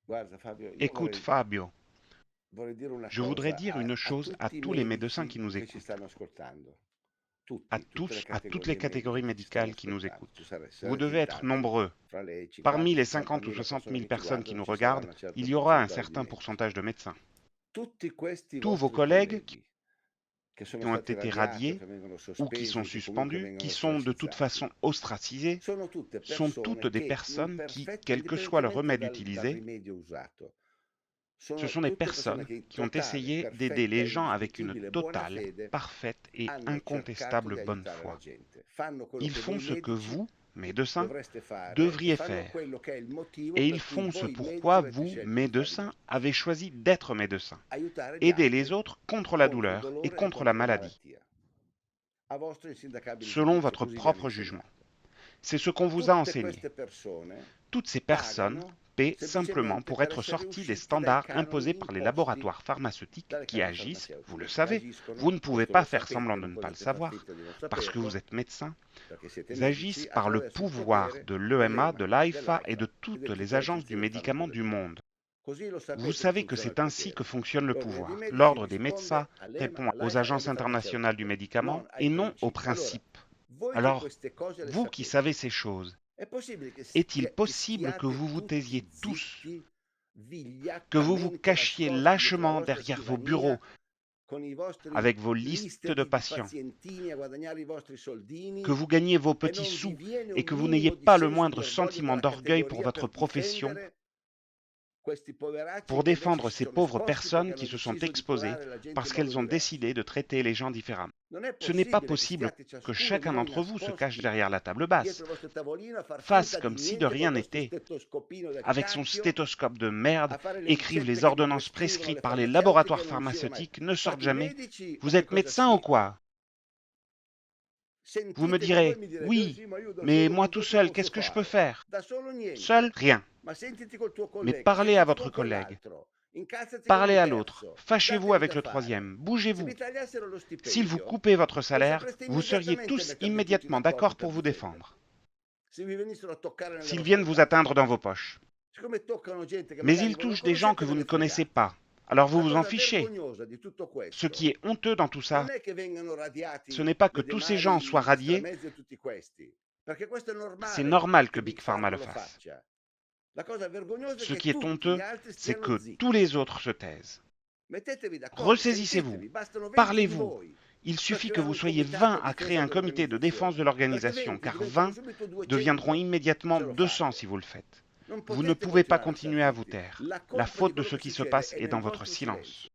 Guarda Fabio, io Écoute, Fabio, vorrei dire una je voudrais cosa dire une a chose à tutti i tous les médecins qui medici nous che ci écoutent, stanno ascoltando, à tutti, tutte le tous, à toutes les categorie catégories mediche che ci stanno médicales qui nous ascoltando. écoutent. Vous Sarete devez in être tanti, nombreux. fra le Parmi les 50-60 50 ou mila 60 persone 000 che ci personnes qui guardano nous ci sarà regardent, una certa il y aura un percentuale di certain medici. pourcentage de médecins. Tutti questi Tous vos vostri collègues colleghi che sono qui ont stati été radiati o radiés che vengono ou qui sospesi sont o che comunque suspendus, qui vengono sont de toute ostracizzati, façon ostracisés, sono tutte sont toutes persone des che in personnes qui, perfetto, quel que soit le indipendentemente remède dal utilisé, rimedio usato, ce sono sont des tutte persone personnes che in qui ont totale, essayé d'aider perfetta les e gens avec une indiscutibile buona totale, fede parfaite et hanno cercato incontestable di bonne aiutare la foi. gente. Fanno quello Ils che font voi ce que medici vous, médecins, dovreste fare e devriez fanno faire. quello che è il motivo Et ils per cui font ce voi medici pourquoi avete vous, scelto di fare i médecins, medici. avez choisi d'être médecin. Aiutare gli Aider les altri autres contre la contro il douleur et dolore e contre la contro la maladie, malattia, a vostro insindacabile selon giudizio, votre così vi hanno propre jugement. insegnato. C'est ce qu'on vous a Tutte enseigné. queste persone Toutes ces personnes pagano paient simplement semplicemente pour per être essere sorties des usciti dai standards canoni imposés par les imposti laboratoires pharmaceutiques dalle qui case agissent, vous le farmaceutiche, che savez, vous agiscono, ne pouvez questo pas lo faire semblant sapete, de non ne pas le potete far savoir, finta di non parce que vous saperlo, êtes médecin, perché siete ils medici, agissent par le attraverso il pouvoir potere de l'EMA, dell'EMA, de l'AIFA et dell'AIFA de e di toutes les tutte le agences agenzie du del médicament farmaco du del mondo. monde. Così lo Vous sapete che savez que funziona il c'est ainsi que potere. fonctionne le L'ordine dei pouvoir. medici L'ordre des médecins risponde all'EMA, répond aux all'AIFA e agences alle internationales du farmaceutiche, médicament non ai et non aux principi. Allora, principes. voi che Alors, queste cose le vous qui sapete, savez ces choses, è possibile che, est-il che possible que vous stiate vous taisiez tutti tous, zitti, que vous vous vigliaccamente cachiez nascosti sulla lâchement vostra derrière vos scrivania bureaux con i vostri avec vos listes liste de di patients, pazientini a guadagnare i vostri que soldini vous gagniez vos e petits non vi sous viene et un que vous n'ayez minimo di pas le senso di moindre orgoglio sentiment della d'orgueil pour categoria votre per profession, difendere questi poveracci pour che invece défendre si ces sono pauvres esposti perché personnes hanno qui se sont deciso di exposées curare la gente in parce modo qu'elles ont diverso. décidé de traiter les gens différemment. Non è Ce n'est pas possibile che possible stiate que ciascuno di chacun voi d'entre vous se cache nascosti derrière la table basse, dietro il vostro tavolino a far fasse finta di comme si de niente col rien vostro n'était, stetoscopino del avec son cacchio, stéthoscope de merde, a fare le écrive ricette les che vi ordonnances prescrivono prescrites le par les farmaceutiche laboratoires e non uscire mai. pharmaceutiques, ne sortent Fate i jamais. medici o Vous che êtes cosa médecin ou siete? quoi? Vous me Sentitevi voi e direz, mi direte, oui, sì, ma io da mais solo moi non tout cosa seul, posso qu'est-ce que je peux fare? faire? Da solo Seul, niente. rien. Ma sentiti col tuo Mais collega, parlez à sentiti con votre collègue, quell'altro, incazzati con parlez un à l'autre, terzo, fâchez-vous datevi avec da le fare. troisième, Se bougez-vous. vi tagliassero lo S'ils vous stipendio, coupaient votre voi salaire, sapreste vous seriez immediatamente tous mettervi tutti immédiatement d'accordo d'accord per pour vous difendervi. défendre, Se vi venissero a toccare nelle s'ils vostre viennent vous atteindre tasche. dans vos poches. Siccome toccano gente che Mais magari ils voi non touchent des gens conoscete, que ve vous ne ne connaissez fregate. pas, alors vous La vous en cosa fichez. vergognosa di tutto Ce qui questo est honteux dans tout ça, non è che vengano ce radiati n'est pas que le De tous ces gens soient Mari, le radiés, Stramezzi e tutti questi, perché questo è c'est normale normal que che Big Big Pharma Pharma le lo fasse. faccia. La cosa vergognosa è Ce che qui est tutti gli honteux, altri c'est stiano que tous zitti. les autres se taisent. Mettetevi d'accordo, Ressaisissez-vous, sentitevi, bastano 20 di parlez-vous. voi Il per suffit que creare vous un soyez comitato 20 a à créer difesa un comité de défense de dell'organizzazione, perché l'organisation, 20 car diventano 20 subito deviendront 200 immédiatement se lo 200 si fate. vous le faites. Non Vous ne potete pouvez pas continuare a star continuer à vous zitti. taire. La La colpa di faute de quello ce che qui se succede passe è est nel dans votre vostro silence. silenzio.